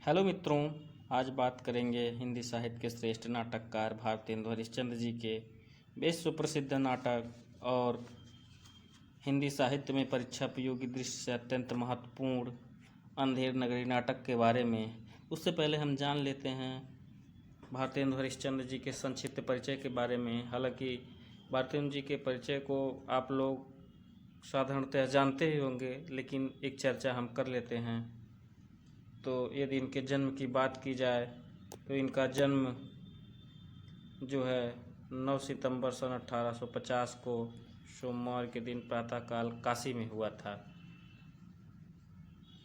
Hello मित्रों, आज बात करेंगे हिंदी साहित्य के श्रेष्ठ नाटककार भारतेंदु हरिश्चंद्र जी के विश्व प्रसिद्ध नाटक और हिंदी साहित्य में परीक्षापयोगी दृष्टि से अत्यंत महत्वपूर्ण अंधेर नगरी नाटक के बारे में। उससे पहले हम जान लेते हैं भारतेंदु हरिश्चंद्र जी के संक्षिप्त परिचय के बारे में। हालांकि भारतेंदु जी के परिचय को आप लोग साधारणतः जानते ही होंगे, लेकिन एक चर्चा हम कर लेते हैं। तो यदि इनके जन्म की बात की जाए तो इनका जन्म जो है 9 सितंबर सन 1850 को सोमवार के दिन प्रातःकाल काशी में हुआ था।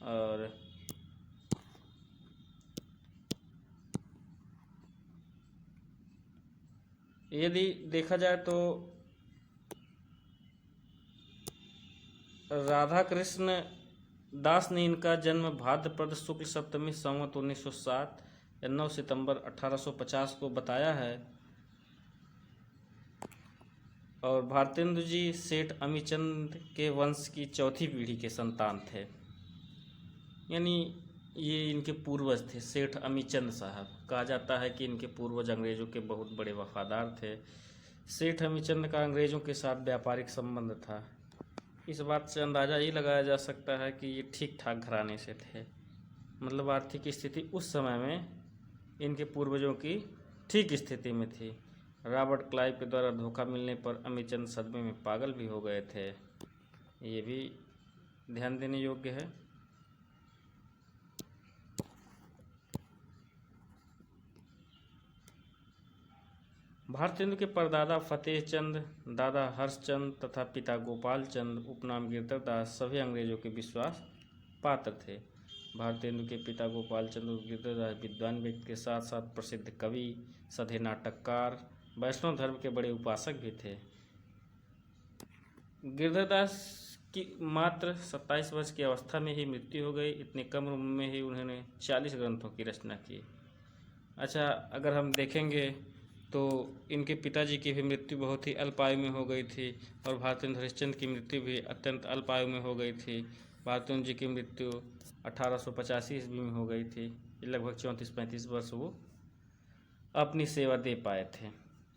और यदि देखा जाए तो राधा कृष्ण दास ने इनका जन्म भाद्रपद शुक्ल सप्तमी संवत 1907 या 9 सितंबर 1850 को बताया है। और भारतेंदु जी सेठ अमीचंद के वंश की चौथी पीढ़ी के संतान थे, यानी ये इनके पूर्वज थे। सेठ अमीचंद साहब, कहा जाता है कि इनके पूर्वज अंग्रेज़ों के बहुत बड़े वफादार थे। सेठ अमीचंद का अंग्रेज़ों के साथ व्यापारिक संबंध था। इस बात से अंदाज़ा ये लगाया जा सकता है कि ये ठीक ठाक घराने से थे, मतलब आर्थिक स्थिति उस समय में इनके पूर्वजों की ठीक स्थिति में थी। रॉबर्ट क्लाइव के द्वारा धोखा मिलने पर अमीचंद सदमे में पागल भी हो गए थे, ये भी ध्यान देने योग्य है। भारतेंदु के परदादा फतेह चंद, दादा हर्षचंद तथा पिता गोपाल चंद उपनाम गिरधरदास सभी अंग्रेजों के विश्वास पात्र थे। भारतेंदु के पिता गोपाल चंद गिरधरदास विद्वान व्यक्ति के साथ साथ प्रसिद्ध कवि, सधे नाटककार, वैष्णव धर्म के बड़े उपासक भी थे। गिरधरदास की मात्र 27 वर्ष की अवस्था में ही मृत्यु हो गई। इतने कम उम्र में ही उन्होंने 40 ग्रंथों की रचना की। अच्छा, अगर हम देखेंगे तो इनके पिताजी की भी मृत्यु बहुत ही अल्प आयु में हो गई थी और भारतेंदु हरिश्चंद्र की मृत्यु भी अत्यंत अल्प आयु में हो गई थी। भारतेंदु जी की मृत्यु 1885 ईस्वी में हो गई थी। लगभग 34-35 वर्ष वो अपनी सेवा दे पाए थे।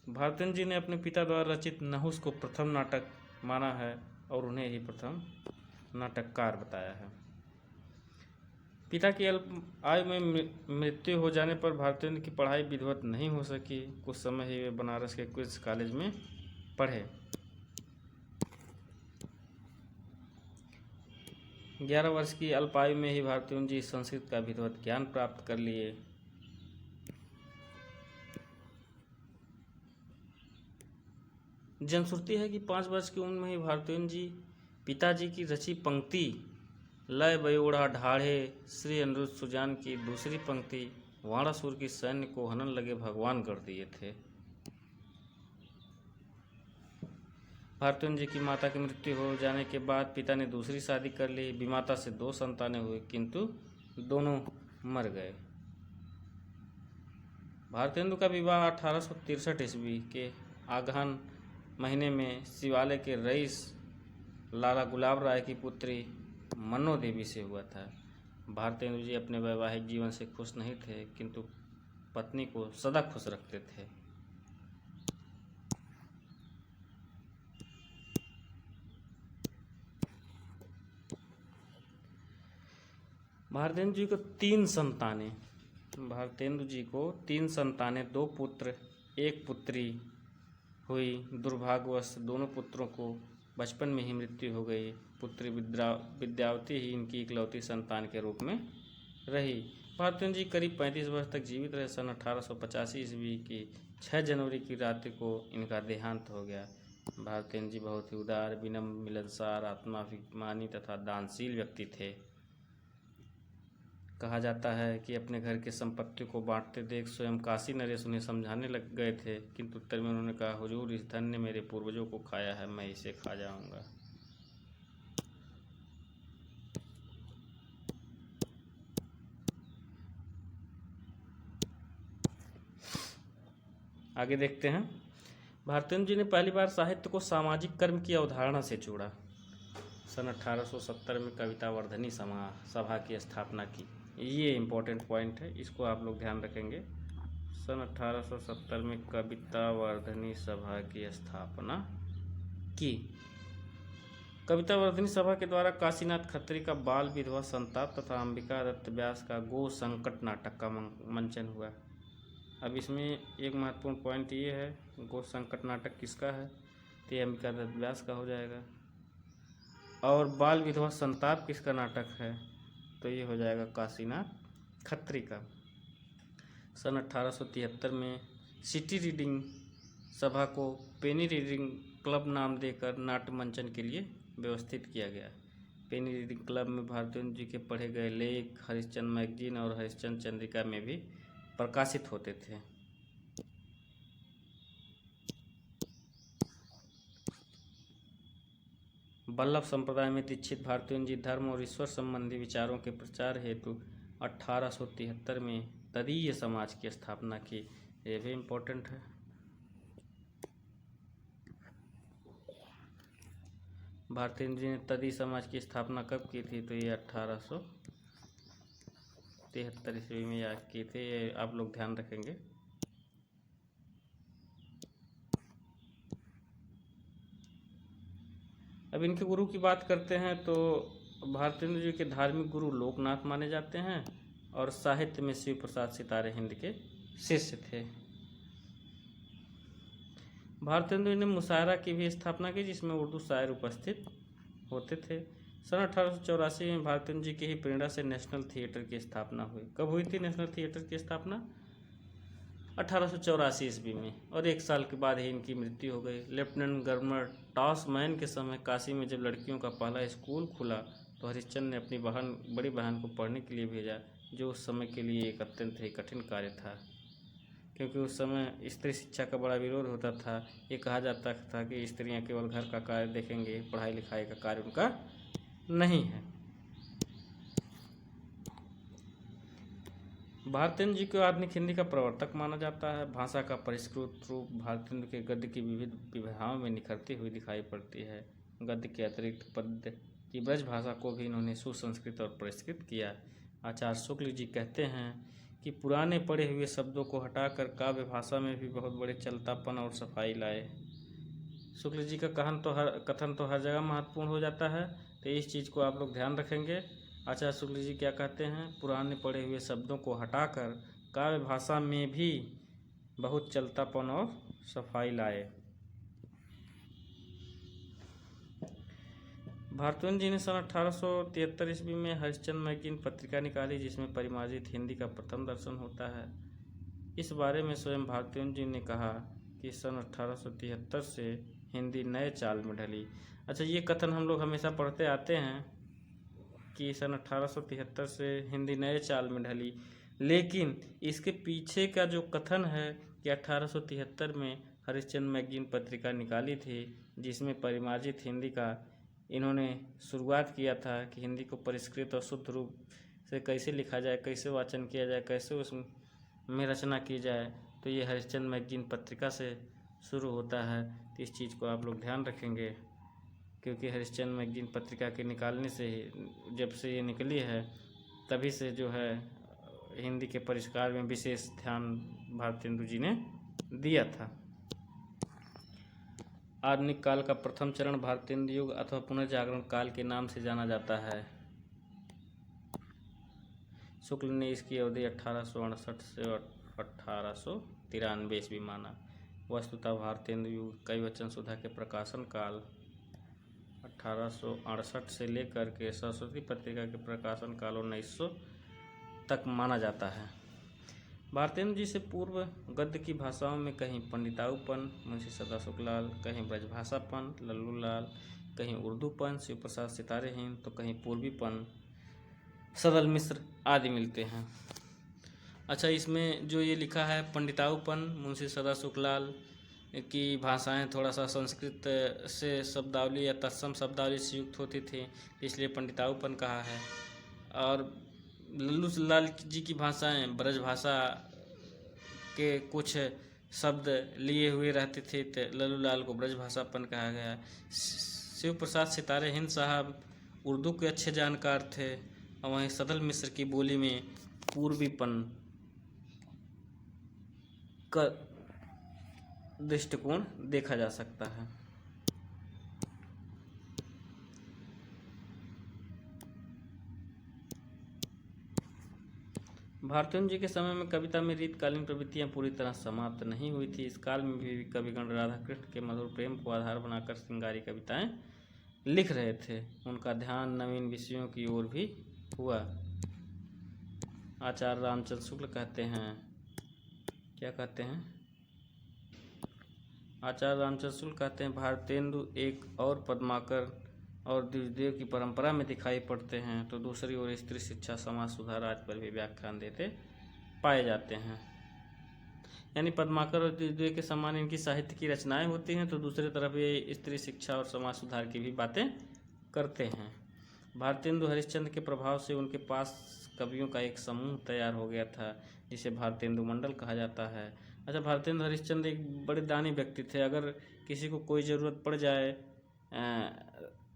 भारतेंदु जी ने अपने पिता द्वारा रचित नहुस को प्रथम नाटक माना है और उन्हें ही प्रथम नाटककार बताया है। पिता की अल्प आयु में मृत्यु हो जाने पर भारतेंदु की पढ़ाई विधिवत नहीं हो सकी। कुछ समय ही वे बनारस के क्वींस कॉलेज में पढ़े। 11 वर्ष की अल्प आयु में ही भारतेंदु जी संस्कृत का विधिवत ज्ञान प्राप्त कर लिए। जनश्रुति है कि 5 वर्ष की उम्र में ही भारतेंदु जी पिताजी की रची पंक्ति लय बयोड़ा ढाढ़े श्री अनिरुद्ध सुजान की दूसरी पंक्ति वाणासुर की सैन्य को हनन लगे भगवान कर दिए थे। भारतेंदु जी की माता की मृत्यु हो जाने के बाद पिता ने दूसरी शादी कर ली। विमाता से 2 संतानें हुई, किंतु दोनों मर गए। भारतेंदु का विवाह 1863 ईस्वी के आघन महीने में शिवालय के रईस लाला गुलाब राय की पुत्री मनो देवी से हुआ था। भारतेंदु जी अपने वैवाहिक जीवन से खुश नहीं थे, किंतु पत्नी को सदा खुश रखते थे। भारतेंदु जी को 3 संतानें। भारतेंदु जी को 3 संतानें, 2 पुत्र 1 पुत्री हुई। दुर्भाग्यवश दोनों पुत्रों को बचपन में ही मृत्यु हो गई। पुत्री विद्यावती ही इनकी इकलौती संतान के रूप में रही। भारतेंदु जी करीब 35 वर्ष तक जीवित रहे। सन 1885 ईस्वी की 6 जनवरी की रात्रि को इनका देहांत हो गया। भारतेंदु जी बहुत ही उदार, विनम्र, मिलनसार, आत्माभिमानी तथा दानशील व्यक्ति थे। कहा जाता है कि अपने घर की संपत्ति को बांटते देख स्वयं काशी नरेश उन्हें समझाने लग गए थे, किंतु उत्तर में उन्होंने कहा, हुजूर, इस धन ने मेरे पूर्वजों को खाया है, मैं इसे खा जाऊंगा। आगे देखते हैं। भारतेंदु जी ने पहली बार साहित्य को सामाजिक कर्म की अवधारणा से जोड़ा। सन 1870 में कविता वर्धनी सभा की स्थापना की। ये इम्पोर्टेंट पॉइंट है, इसको आप लोग ध्यान रखेंगे। सन 1870 में कविता वर्धनी सभा की स्थापना की। कविता वर्धनी सभा के द्वारा काशीनाथ खत्री का बाल विधवा संताप तथा अंबिका दत्त व्यास का गो संकट नाटक का मंचन हुआ। अब इसमें एक महत्वपूर्ण पॉइंट ये है, गो संकट नाटक किसका है, तो ये अंबिका दत्त व्यास का हो जाएगा। और बाल विधवा संताप किसका नाटक है, तो ये हो जाएगा काशीनाथ खत्री का। सन 1873 में सिटी रीडिंग सभा को पेनी रीडिंग क्लब नाम देकर नाट्य मंचन के लिए व्यवस्थित किया गया। पेनी रीडिंग क्लब में भारतेंदु जी के पढ़े गए लेख हरिश्चंद्र मैगजीन और हरिश्चंद्र चंद्रिका में भी प्रकाशित होते थे। वल्लभ संप्रदाय में दीक्षित भारतेंदु जी धर्म और ईश्वर संबंधी विचारों के प्रचार हेतु 1873 में तदीय समाज की स्थापना की। ये भी इम्पोर्टेंट है। भारतेंदु जी ने तदीय समाज की स्थापना कब की थी, तो ये 1873 ईस्वी में याद की थी, ये आप लोग ध्यान रखेंगे। अब इनके गुरु की बात करते हैं तो भारतेंदु जी के धार्मिक गुरु लोकनाथ माने जाते हैं और साहित्य में शिव प्रसाद सितारे हिंद के शिष्य थे। भारतेंदु जी ने मुशायरा की भी स्थापना की, जिसमें उर्दू शायर उपस्थित होते थे। सन 1884 में भारतेंदु जी की ही प्रेरणा से नेशनल थिएटर की स्थापना हुई। कब हुई थी नेशनल थिएटर की स्थापना? 1884 ईस्वी में, और 1 साल के बाद ही इनकी मृत्यु हो गई। लेफ्टिनेंट गवर्नर टॉसमैन के समय काशी में जब लड़कियों का पहला स्कूल खुला तो हरिश्चंद्र ने अपनी बड़ी बहन को पढ़ने के लिए भेजा, जो उस समय के लिए एक अत्यंत ही कठिन कार्य था, क्योंकि उस समय स्त्री शिक्षा का बड़ा विरोध होता था। ये कहा जाता था कि स्त्रियां केवल घर का कार्य देखेंगे, पढ़ाई लिखाई का कार्य उनका नहीं है। भारतेंदु जी को आधुनिक हिंदी का प्रवर्तक माना जाता है। भाषा का परिष्कृत रूप भारतेंदु के गद्य की विविध विधाओं में निखरती हुई दिखाई पड़ती है। गद्य के अतिरिक्त पद्य की ब्रज भाषा को भी इन्होंने सुसंस्कृत और परिष्कृत किया। आचार्य शुक्ल जी कहते हैं कि पुराने पढ़े हुए शब्दों को हटाकर काव्य भाषा में भी बहुत बड़े चलतापन और सफाई लाए। शुक्ल जी का कथन तो हर जगह महत्वपूर्ण हो जाता है, तो इस चीज़ को आप लोग ध्यान रखेंगे। आचार्य शुक्ल जी क्या कहते हैं? पुराने पढ़े हुए शब्दों को हटाकर काव्य भाषा में भी बहुत चलतापन और सफाई लाए। भारतेंदु जी ने सन 1873 ईस्वी में हरिश्चंद्र मैगजीन पत्रिका निकाली, जिसमें परिमार्जित हिंदी का प्रथम दर्शन होता है। इस बारे में स्वयं भारतेंदु जी ने कहा कि सन 1873 से हिंदी नए चाल में ढली। अच्छा, ये कथन हम लोग हमेशा पढ़ते आते हैं कि सन 1873 से हिंदी नए चाल में ढली, लेकिन इसके पीछे का जो कथन है कि 1873 में हरिश्चंद्र मैगजीन पत्रिका निकाली थी, जिसमें परिमार्जित हिंदी का इन्होंने शुरुआत किया था कि हिंदी को परिष्कृत और शुद्ध रूप से कैसे लिखा जाए, कैसे वाचन किया जाए, कैसे उसमें रचना की जाए, तो ये हरिश्चंद्र मैगजीन पत्रिका से शुरू होता है। तो इस चीज़ को आप लोग ध्यान रखेंगे, क्योंकि हरिश्चंद्र मैगजीन पत्रिका के निकालने से ही, जब से ये निकली है, तभी से जो है हिंदी के परिष्कार में विशेष ध्यान भारतेंदु जी ने दिया था। आधुनिक काल का प्रथम चरण भारतेंदु युग अथवा पुनर्जागरण काल के नाम से जाना जाता है। शुक्ल ने इसकी अवधि 1868 से 1893 ईस्वी माना। वस्तुतः भारतेंदु युग कविवचन सुधा के प्रकाशन काल 1868 से लेकर के सरस्वती पत्रिका के प्रकाशन काल 1900 तक माना जाता है। भारतेंदु जी से पूर्व गद्य की भाषाओं में कहीं पंडिताऊपन मुंशी सदा शुक्लाल, कहीं ब्रजभाषापन लल्लूलाल, कहीं उर्दूपन शिव प्रसाद सितारे हिंद, तो कहीं पूर्वीपन सदल मिश्र आदि मिलते हैं। अच्छा, इसमें जो ये लिखा है पंडिताऊपन मुंशी सदा शुक्लाल की भाषाएं थोड़ा सा संस्कृत से शब्दावली या तत्सम शब्दावली से युक्त होती थी, इसलिए पंडिताऊपन कहा है। और लल्लू लाल जी की भाषाएं ब्रज भाषा के कुछ शब्द लिए हुए रहते थे, तो लल्लू लाल को ब्रज भाषापन कहा गया। शिव प्रसाद सितारे हिंद साहब उर्दू के अच्छे जानकार थे और वहीं सदल मिश्र की बोली में पूर्वीपन का दृष्टिकोण देखा जा सकता है। भारतेंदु जी के समय में कविता में रीतकालीन प्रवृत्तियां पूरी तरह समाप्त नहीं हुई थी। इस काल में भी कविगण राधा कृष्ण के मधुर प्रेम को आधार बनाकर श्रृंगारी कविताएं लिख रहे थे। उनका ध्यान नवीन विषयों की ओर भी हुआ। आचार्य रामचंद्र शुक्ल कहते हैं, क्या कहते हैं? आचार्य रामचंद्र शुक्ल कहते हैं, भारतेंदु एक और पद्माकर और द्विजदेव की परंपरा में दिखाई पड़ते हैं, तो दूसरी ओर स्त्री शिक्षा, समाज सुधार आदि पर भी व्याख्यान देते पाए जाते हैं। यानी पद्माकर और द्विजदेव के समान इनकी साहित्य की रचनाएं होती हैं, तो दूसरी तरफ ये स्त्री शिक्षा और समाज सुधार की भी बातें करते हैं। भारतेंदु हरिश्चंद्र के प्रभाव से उनके पास कवियों का एक समूह तैयार हो गया था, जिसे भारतेंदु मंडल कहा जाता है। अच्छा, भारतेंदु हरिश्चंद्र एक बड़े दानी व्यक्ति थे। अगर किसी को कोई ज़रूरत पड़ जाए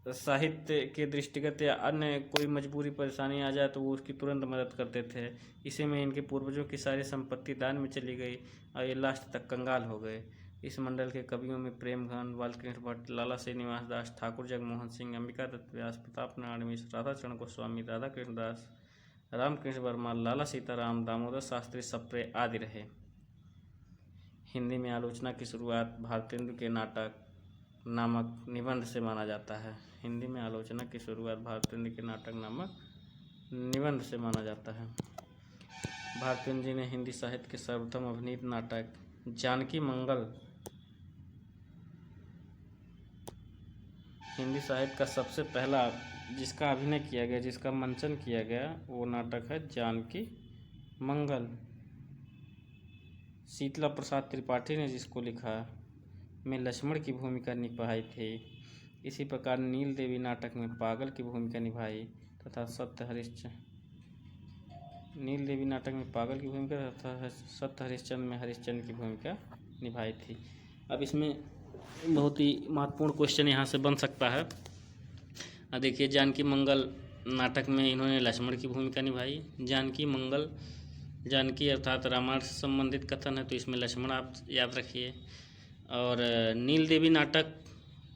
साहित्य के दृष्टिगत या अन्य कोई मजबूरी परेशानी आ जाए, तो वो उसकी तुरंत मदद करते थे। इसी में इनके पूर्वजों की सारी संपत्ति दान में चली गई और ये लास्ट तक कंगाल हो गए। इस मंडल के कवियों में प्रेमघन, बालकृष्ण भट्ट, लाला श्रीनिवास दास, ठाकुर जगमोहन सिंह, अंबिका दत्त व्यास, प्रताप नारायण मिश्र, राधाचरण गोस्वामी, राधा कृष्ण दास, रामकृष्ण वर्मा, लाला सीताराम, दामोदर शास्त्री सप्रे आदि रहे। हिंदी में आलोचना की शुरुआत भारतेंदु के नाटक नामक निबंध से माना जाता है। हिंदी में आलोचना की शुरुआत भारतेंदु के नाटक नामक निबंध से माना जाता है। भारतेंदु जी ने हिंदी साहित्य के सर्वप्रथम अभिनीत नाटक जानकी मंगल, हिंदी साहित्य का सबसे पहला जिसका अभिनय किया गया, जिसका मंचन किया गया, वो नाटक है जानकी मंगल। शीतला प्रसाद त्रिपाठी ने जिसको लिखा, में लक्ष्मण की भूमिका निभाई थी। इसी प्रकार नील देवी नाटक में पागल की भूमिका निभाई तथा नील देवी नाटक में पागल की भूमिका तथा सत्य हरिश्चंद्र में हरिश्चंद्र की भूमिका निभाई थी। अब इसमें बहुत ही महत्वपूर्ण क्वेश्चन यहाँ से बन सकता है। देखिए, जानकी मंगल नाटक में इन्होंने लक्ष्मण की भूमिका निभाई। जानकी मंगल, जानकी अर्थात रामायण से संबंधित कथन है, तो इसमें लक्ष्मण आप याद रखिए। और नील देवी नाटक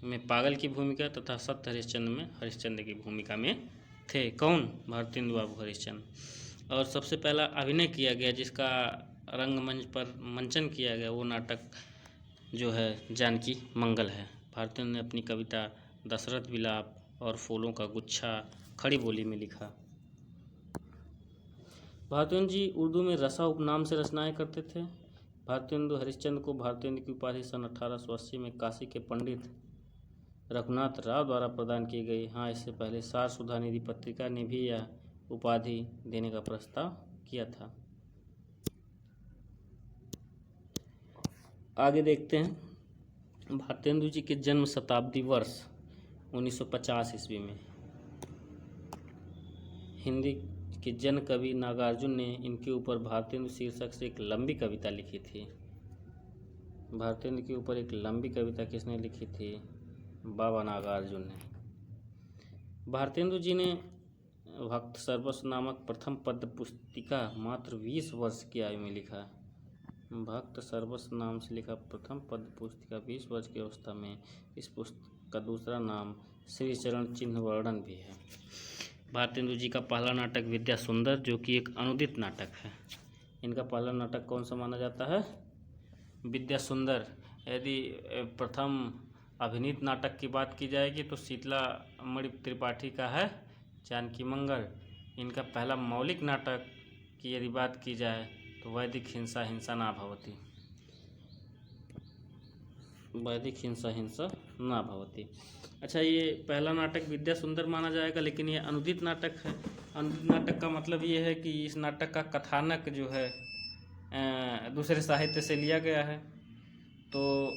में पागल की भूमिका तथा सत्य हरिश्चंद्र में हरिश्चंद्र की भूमिका में थे। कौन? भारतेंदु बाबू हरिश्चंद्र। और सबसे पहला अभिनय किया गया, जिसका रंगमंच पर मंचन किया गया, वो नाटक जो है जानकी मंगल है। भारतेंदु ने अपनी कविता दशरथ विलाप और फूलों का गुच्छा खड़ी बोली में लिखा। भारतेंदु जी उर्दू में रसा उपनाम से रचनाएं करते थे। भारतेंदु हरिश्चंद्र को भारतेंदु की उपाधि सन 1880 में काशी के पंडित रघुनाथ राव द्वारा प्रदान की गई। हाँ, इससे पहले सार सुधा निधि पत्रिका ने भी यह उपाधि देने का प्रस्ताव किया था। आगे देखते हैं। भारतेंदु जी के जन्म शताब्दी वर्ष 1950 ईस्वी में हिंदी के जन कवि नागार्जुन ने इनके ऊपर भारतेंदु शीर्षक से एक लंबी कविता लिखी थी। भारतेंदु के ऊपर एक लंबी कविता किसने लिखी थी? बाबा नागार्जुन ने। भारतेंदु जी ने भक्त सर्वस्व नामक प्रथम पद्य पुस्तिका मात्र 20 वर्ष की आयु में लिखा। भक्त सर्वस्व नाम से लिखा प्रथम पद्य पुस्तिका 20 वर्ष की अवस्था में। इस पुस्तक का दूसरा नाम श्री चरण चिन्ह वर्णन भी है। भारतेंदु जी का पहला नाटक विद्या सुंदर, जो कि एक अनुदित नाटक है। इनका पहला नाटक कौन सा माना जाता है? विद्या सुंदर। यदि प्रथम अभिनीत नाटक की बात की जाएगी तो शीतला मणि त्रिपाठी का है जानकी मंगल। इनका पहला मौलिक नाटक की यदि बात की जाए तो वैदिक हिंसा हिंसा ना भवती, वैदिक हिंसा हिंसा ना भवती। अच्छा, ये पहला नाटक विद्या सुंदर माना जाएगा, लेकिन ये अनुदित नाटक है। अनुदित नाटक का मतलब ये है कि इस नाटक का कथानक जो है दूसरे साहित्य से लिया गया है, तो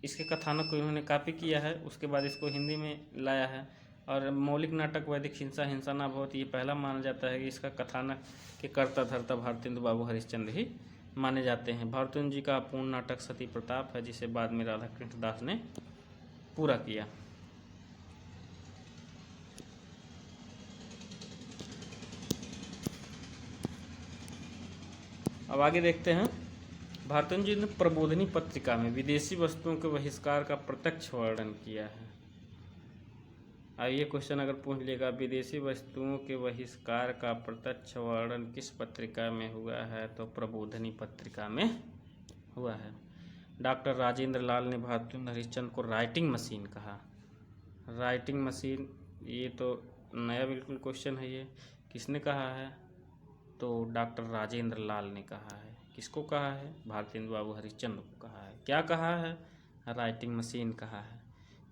इसके कथानक को इन्होंने कॉपी किया है, उसके बाद इसको हिंदी में लाया है। और मौलिक नाटक वैदिक हिंसा हिंसा ना भवती, ये पहला माना जाता है कि इसका कथानक के कर्ता धर्ता भारतेंदु बाबू हरिश्चंद्र ही माने जाते हैं। भारतेंदु जी का पूर्ण नाटक सती प्रताप है, जिसे बाद में राधा कृष्ण दास ने पूरा किया। अब आगे देखते हैं। भारतेंदु जी ने प्रबोधिनी पत्रिका में विदेशी वस्तुओं के बहिष्कार का प्रत्यक्ष वर्णन किया है। अब ये क्वेश्चन अगर पूछ लेगा, विदेशी वस्तुओं के बहिष्कार का प्रत्यक्ष वर्णन किस पत्रिका में हुआ है, तो प्रबोधिनी पत्रिका में हुआ है। डॉक्टर राजेंद्र लाल ने भारतेंदु हरिश्चंद्र को राइटिंग मशीन कहा। राइटिंग मशीन, ये तो नया बिल्कुल क्वेश्चन है। ये किसने कहा है, तो डॉक्टर राजेंद्र लाल ने कहा है। किसको कहा है, भारतेंदु बाबू हरिश्चंद्र को कहा है। क्या कहा है, राइटिंग मशीन कहा है।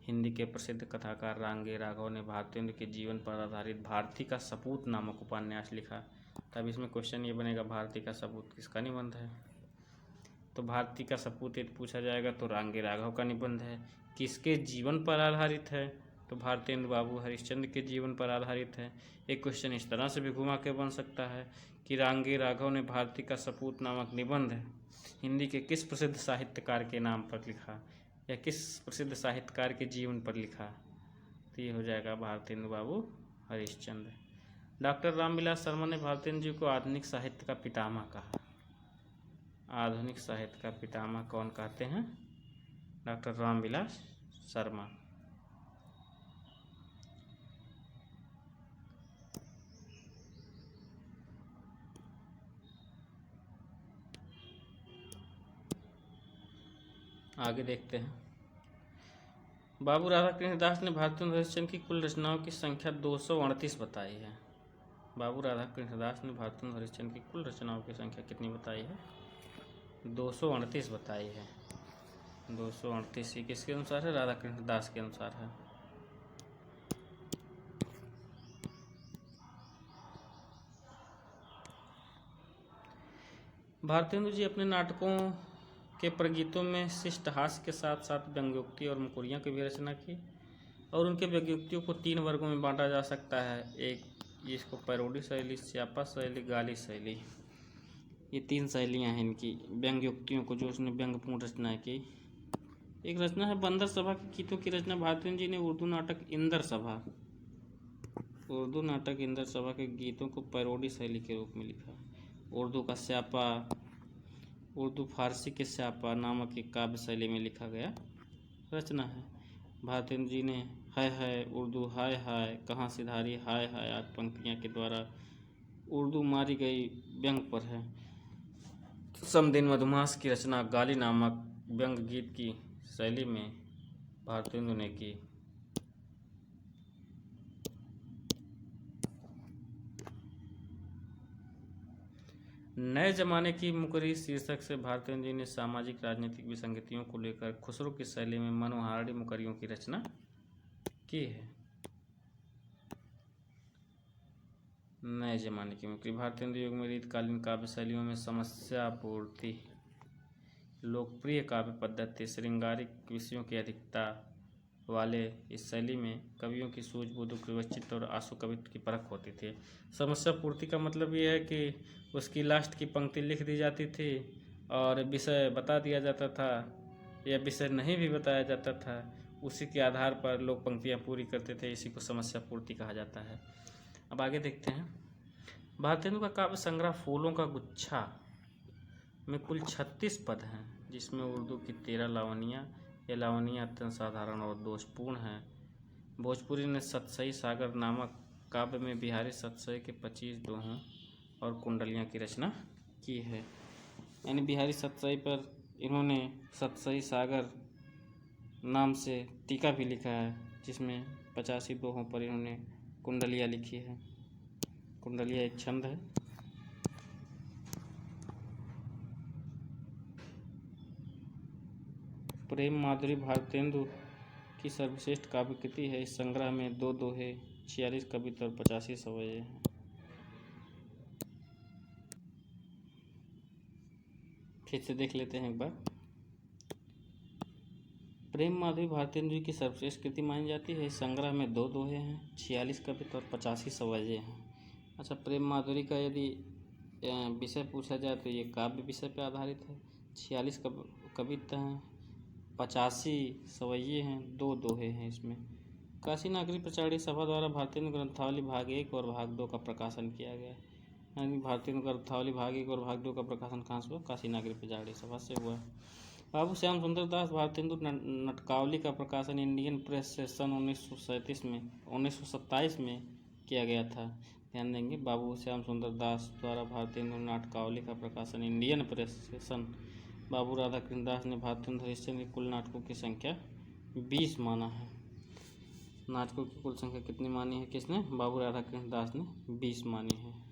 हिंदी के प्रसिद्ध कथाकार रांगे राघव ने भारतेंदु के जीवन पर आधारित भारती का सपूत नामक उपन्यास लिखा। तब इसमें क्वेश्चन ये बनेगा, भारती का सपूत किसका निबंध है, तो भारती का सपूत यदि पूछा जाएगा तो रांगे राघव का निबंध है। किसके जीवन पर आधारित है, तो भारतेंदु बाबू हरिश्चंद्र के जीवन पर आधारित है। एक क्वेश्चन इस तरह से भी घुमा के बन सकता है कि रांगे राघव ने भारती का सपूत नामक निबंध हिंदी के किस प्रसिद्ध साहित्यकार के नाम पर लिखा, या किस प्रसिद्ध साहित्यकार के जीवन पर लिखा, तो ये हो जाएगा भारतेंदु बाबू हरिश्चंद्र। डॉक्टर रामविलास शर्मा ने भारतेंदु जी को आधुनिक साहित्य का पितामह कहा। आधुनिक साहित्य का पितामह कौन कहते हैं, डॉक्टर रामविलास शर्मा। आगे देखते हैं। बाबू राधाकृष्ण दास ने भारतेंदु हरिश्चंद्र की कुल रचनाओं की संख्या 238 बताई है। बाबू राधाकृष्ण दास ने भारतेंदु हरिश्चंद्र की कुल रचनाओं की संख्या कितनी बताई है, 238 बताई है। 238 ही किसके अनुसार है, राधाकृष्ण दास के अनुसार है। भारतेंदु जी अपने नाटकों के प्रगीतों में शिष्ट हास्य के साथ साथ व्यंग्योक्ति और मुकुरियाँ की भी रचना की, और उनके व्यंग्योक्तियों को 3 वर्गों में बांटा जा सकता है। एक, जिसको पैरोडी शैली, स्यापा शैली, गाली शैली, ये 3 शैलियाँ हैं इनकी व्यंग्योक्तियों को, जो उसने व्यंग्यपूर्ण रचना की। एक रचना है बंदर सभा के गीतों की रचना भारतेंदु जी ने उर्दू नाटक इंदर सभा के गीतों को पैरोडी शैली के रूप में लिखा। उर्दू का स्यापा, उर्दू फारसी के स्यापा नामक एक काव्य शैली में लिखा गया रचना है। भारतेंदु जी ने हाय हाय उर्दू, हाय हाय कहाँ सिधारी, हाय हाय आठ पंक्तियाँ के द्वारा उर्दू मारी गई व्यंग पर है। समदिन मधुमास की रचना गाली नामक व्यंग गीत की शैली में भारतेंदु ने की। नए जमाने की मुकरी शीर्षक से भारतेंदु जी ने सामाजिक राजनीतिक विसंगतियों को लेकर खुसरो की शैली में मनोहारी मुकरियों की रचना की है। नए जमाने की मुकरी भारतेंदु युग में रीतकालीन काव्य शैलियों में समस्या पूर्ति, लोकप्रिय काव्य पद्धति, श्रृंगारिक विषयों की अधिकता वाले इस शैली में कवियों की सूझबूझ, व्यवस्थित और आशु कवित्व की परख होती थी। समस्या पूर्ति का मतलब ये है कि उसकी लास्ट की पंक्ति लिख दी जाती थी और विषय बता दिया जाता था, या विषय नहीं भी बताया जाता था, उसी के आधार पर लोग पंक्तियाँ पूरी करते थे। इसी को समस्या पूर्ति कहा जाता है। अब आगे देखते हैं। भारतेंदु का काव्य संग्रह फूलों का गुच्छा में कुल 36 पद हैं, जिसमें उर्दू की 13 लावनियाँ। ये लावनियाँ अत्यंत साधारण और दोषपूर्ण हैं। भोजपुरी ने सतसई सागर नामक काव्य में बिहारी सतसई के 25 दोहों और कुंडलियाँ की रचना की है। यानी बिहारी सतसई पर इन्होंने सतसई सागर नाम से टीका भी लिखा है, जिसमें 85 दोहों पर इन्होंने कुंडलियाँ लिखी है। कुंडलियाँ एक छंद है। प्रेम माधुरी भारतेंदु की सर्वश्रेष्ठ काव्य कृति है। इस संग्रह में 2 दोहे, 46 कविता और 85 सवये हैं। फिर से देख लेते हैं एक बार। प्रेम माधुरी भारतेंदु की सर्वश्रेष्ठ कृति मानी जाती है। इस संग्रह में 2 दोहे हैं, 46 कविता और 85 सवये हैं। अच्छा, प्रेम माधुरी का यदि विषय पूछा जाए तो ये काव्य विषय पर आधारित है। 46 कविता हैं, 85 सवये हैं, 2 दोहे हैं इसमें। काशी नागरी प्रचारणी सभा द्वारा भारतेंदु ग्रंथावली भाग 1 और भाग 2 का प्रकाशन किया गया। यानी भारतीय अर्थावली भाग 1 और भाग 2 का प्रकाशन कहाँ से हुआ? काशी नागरी पजाड़ी सभा से हुआ। बाबू श्याम सुंदर दास भारतेंदु नाटकावली का प्रकाशन इंडियन प्रेस से सन 1927 में किया गया था। ध्यान देंगे, बाबू श्याम सुंदर दास द्वारा भारतेंदु नाटकावली का प्रकाशन इंडियन प्रेस से सन। बाबू राधाकृष्ण दास ने भारतेंदु हरिश्चंद्र के कुल नाटकों की संख्या 20 माना है। नाटकों की कुल संख्या कितनी मानी है? किसने? बाबू राधाकृष्ण दास ने 20 मानी है।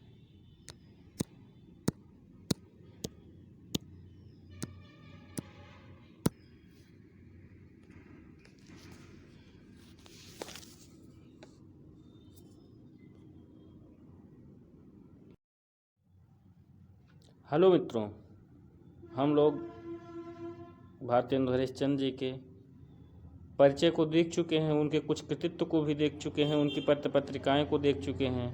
हेलो मित्रों, हम लोग भारतेंदु हरिश्चंद्र जी के परिचय को देख चुके हैं, उनके कुछ कृतित्व को भी देख चुके हैं, उनकी पत्र पत्रिकाएँ को देख चुके हैं।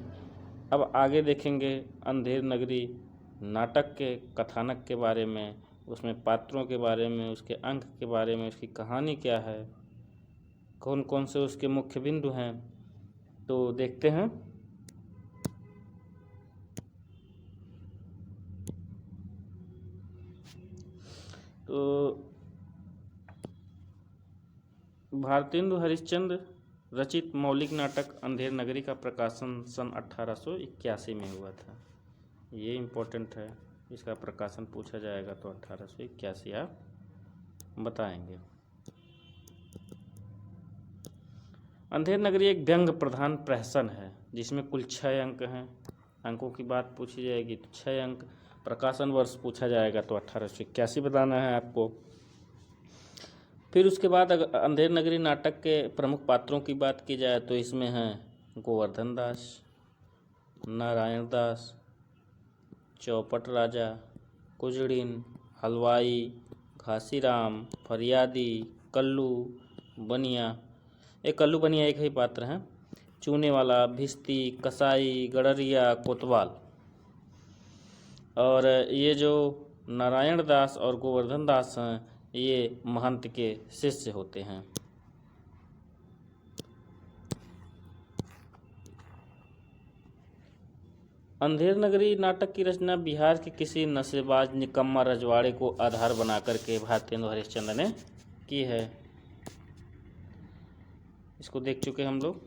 अब आगे देखेंगे अंधेर नगरी नाटक के कथानक के बारे में, उसमें पात्रों के बारे में, उसके अंक के बारे में, उसकी कहानी क्या है, कौन कौन से उसके मुख्य बिंदु हैं, तो देखते हैं। तो भारतेंदु हरिश्चंद्र रचित मौलिक नाटक अंधेर नगरी का प्रकाशन सन 1881 में हुआ था। ये इम्पोर्टेंट है, इसका प्रकाशन पूछा जाएगा तो 1881 आप बताएंगे। अंधेर नगरी एक व्यंग्य प्रधान प्रहसन है जिसमें कुल 6 अंक हैं। अंकों की बात पूछी जाएगी तो 6 अंक। प्रकाशन वर्ष पूछा जाएगा तो 1881 बताना है आपको। फिर उसके बाद अगर अंधेर नगरी नाटक के प्रमुख पात्रों की बात की जाए तो इसमें हैं गोवर्धन दास, नारायण दास, चौपट राजा, कुजड़िन, हलवाई, घासीराम, फरियादी, कल्लू बनिया। कल्लू बनिया एक ही पात्र हैं। चूने वाला, भिस्ती, कसाई, गडरिया, कोतवाल। और ये जो नारायण दास और गोवर्धन दास हैं ये महंत के शिष्य होते हैं। अंधेर नगरी नाटक की रचना बिहार के किसी नशेबाज निकम्मा रजवाड़े को आधार बनाकर के भारतेंदु हरिश्चंद्र ने की है। इसको देख चुके हम लोग।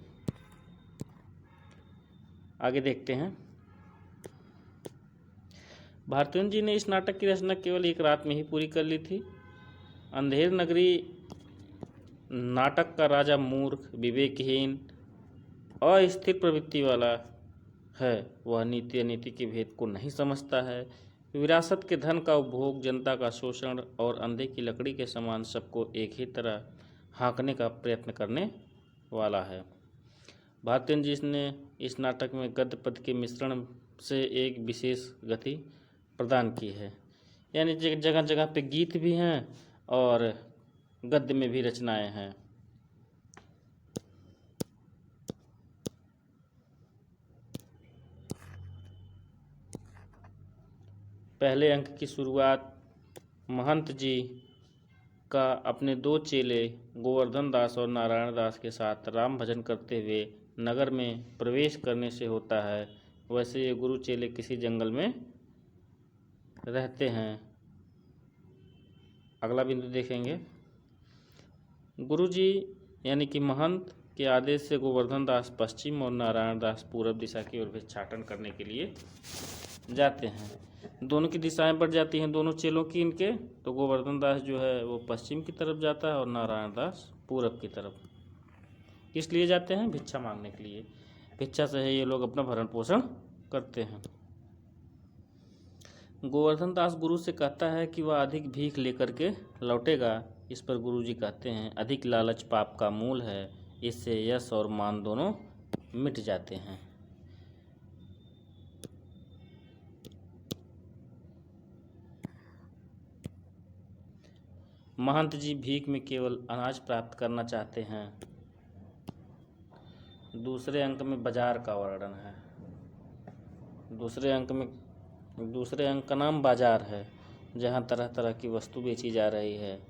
आगे देखते हैं। भारतेंदु जी ने इस नाटक की रचना केवल एक रात में ही पूरी कर ली थी। अंधेर नगरी नाटक का राजा मूर्ख, विवेकहीन, अस्थिर प्रवृत्ति वाला है। वह नीति अनीति के भेद को नहीं समझता है। विरासत के धन का उपभोग, जनता का शोषण और अंधे की लकड़ी के समान सबको एक ही तरह हाँकने का प्रयत्न करने वाला है। भारतेंदु जी ने इस नाटक में गद्य पद्य के मिश्रण से एक विशेष गति प्रदान की है। यानी जगह जगह पे गीत भी हैं और गद्य में भी रचनाएं हैं। पहले अंक की शुरुआत महंत जी का अपने 2 चेले गोवर्धन दास और नारायण दास के साथ राम भजन करते हुए नगर में प्रवेश करने से होता है। वैसे ये गुरु चेले किसी जंगल में रहते हैं। अगला बिंदु देखेंगे। गुरुजी यानी कि महंत के आदेश से गोवर्धन दास पश्चिम और नारायण दास पूर्व दिशा की ओर भिक्षाटन करने के लिए जाते हैं। दोनों की दिशाएं बढ़ जाती हैं दोनों चेलों की इनके। तो गोवर्धन दास जो है वो पश्चिम की तरफ जाता है और नारायण दास पूरब की तरफ। किस लिए जाते हैं? भिक्षा मांगने के लिए। भिक्षा से ये लोग अपना भरण पोषण करते हैं। गोवर्धन दास गुरु से कहता है कि वह अधिक भीख लेकर के लौटेगा। इस पर गुरुजी कहते हैं अधिक लालच पाप का मूल है, इससे यश और मान दोनों मिट जाते हैं। महंत जी भीख में केवल अनाज प्राप्त करना चाहते हैं। दूसरे अंक में बाजार का वर्णन है। दूसरे अंक का नाम बाजार है, जहाँ तरह तरह की वस्तु बेची जा रही है।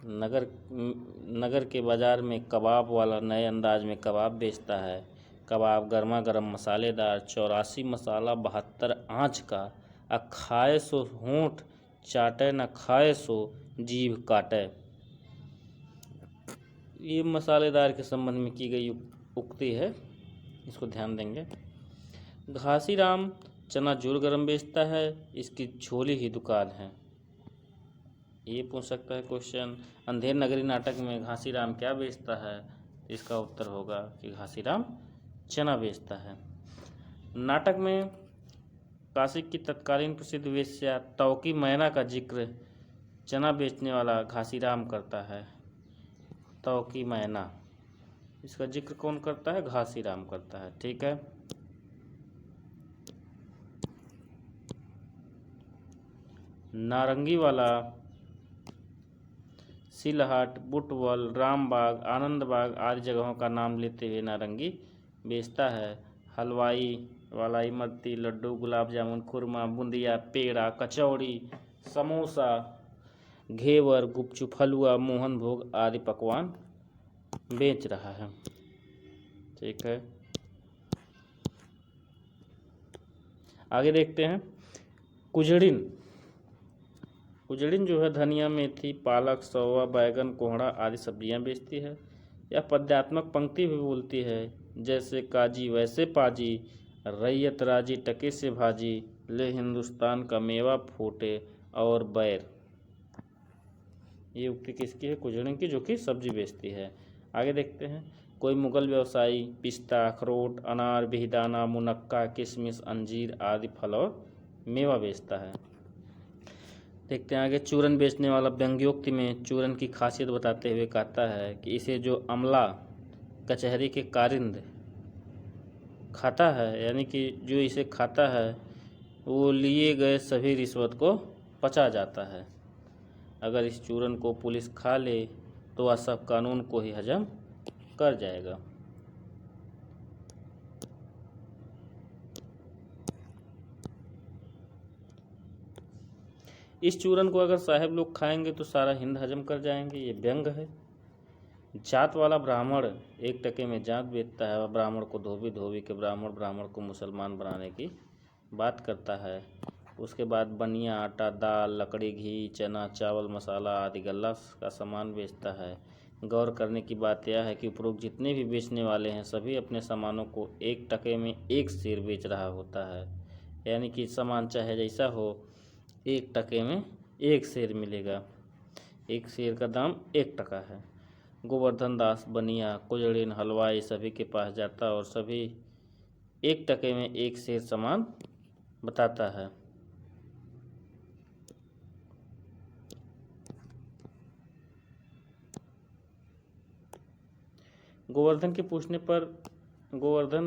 नगर के बाजार में कबाब वाला नए अंदाज में कबाब बेचता है। कबाब गर्मा गर्म मसालेदार, 84 मसाला 72 आँच का, खाए सो होंठ चाटे न खाए सो जीभ काटे। ये मसालेदार के संबंध में की गई उक्ति है, इसको ध्यान देंगे। घासीराम चना जोर गरम बेचता है, इसकी झोली ही दुकान है। ये पूछ सकता है क्वेश्चन, अंधेर नगरी नाटक में घासीराम क्या बेचता है? इसका उत्तर होगा कि घासीराम चना बेचता है। नाटक में काशी की तत्कालीन प्रसिद्ध वेश्या तौकी मैना का जिक्र चना बेचने वाला घासीराम करता है। तौकी मैना, इसका जिक्र कौन करता है? घासीराम करता है। ठीक है। नारंगी वाला सिलहट, बुटवल, रामबाग, आनंदबाग आदि जगहों का नाम लेते हुए नारंगी बेचता है। हलवाई वाला इमरती, लड्डू, गुलाब जामुन, खुरमा, बूंदिया, पेड़ा, कचौड़ी, समोसा, घेवर, गुपचुप, हलवा, मोहन भोग आदि पकवान बेच रहा है। ठीक है, आगे देखते हैं। कुजड़िन जो है धनिया, मेथी, पालक, सौवा, बैगन, कोहड़ा आदि सब्जियां बेचती है। यह पद्यात्मक पंक्ति भी बोलती है, जैसे काजी वैसे पाजी, रैयत राजी टके से भाजी, ले हिंदुस्तान का मेवा फूटे और बैर। ये उक्ति किसकी है? कुजड़िन की, जो कि सब्जी बेचती है। आगे देखते हैं। कोई मुगल व्यवसायी पिस्ता, अखरोट, अनार, बेदाना, मुनक्का, किशमिश, अंजीर आदि फल और मेवा बेचता है। देखते हैं आगे। चूरन बेचने वाला व्यंग्योक्ति में चूरन की खासियत बताते हुए कहता है कि इसे जो अमला कचहरी के कारिंद खाता है, यानी कि जो इसे खाता है, वो लिए गए सभी रिश्वत को पचा जाता है। अगर इस चूरन को पुलिस खा ले तो वह सब कानून को ही हजम कर जाएगा। इस चूरन को अगर साहब लोग खाएंगे तो सारा हिंद हजम कर जाएंगे। ये व्यंग है। जात वाला ब्राह्मण 1 टके में जात बेचता है। वह ब्राह्मण को धोबी के ब्राह्मण को मुसलमान बनाने की बात करता है। उसके बाद बनिया, आटा, दाल, लकड़ी, घी, चना, चावल, मसाला आदि गल्ला का सामान बेचता है। गौर करने की बात यह है कि उपरोक्त जितने भी बेचने वाले हैं, सभी अपने सामानों को 1 टके में 1 सेर बेच रहा होता है। यानी कि सामान चाहे जैसा हो, 1 टके में 1 सेर मिलेगा। 1 सेर का दाम 1 टका है। गोवर्धन दास बनिया, कुजड़िन, हलवाई सभी के पास जाता और सभी 1 टके में 1 सेर सामान बताता है। गोवर्धन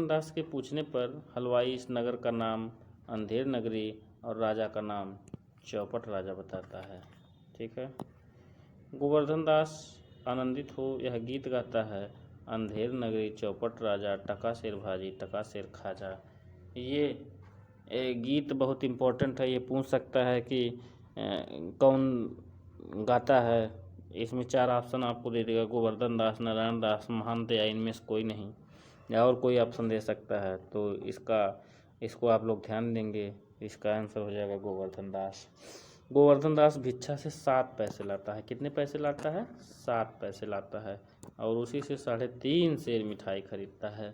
दास के पूछने पर हलवाई इस नगर का नाम अंधेर नगरी और राजा का नाम चौपट राजा बताता है। ठीक है। गोवर्धन दास आनंदित हो यह गीत गाता है, अंधेर नगरी चौपट राजा, टका सेर भाजी टका सेर खाजा। ये गीत बहुत इम्पोर्टेंट है। ये पूछ सकता है कि कौन गाता है। इसमें 4 ऑप्शन आपको दे देगा, गोवर्धन दास, नारायण दास, महंत या इनमें से कोई नहीं, या और कोई ऑप्शन दे सकता है। तो इसको आप लोग ध्यान देंगे। इसका आंसर हो जाएगा गोवर्धन दास। गोवर्धन दास भिक्षा से 7 पैसे लाता है। कितने पैसे लाता है? 7 पैसे लाता है और उसी से 3.5 सेर मिठाई खरीदता है।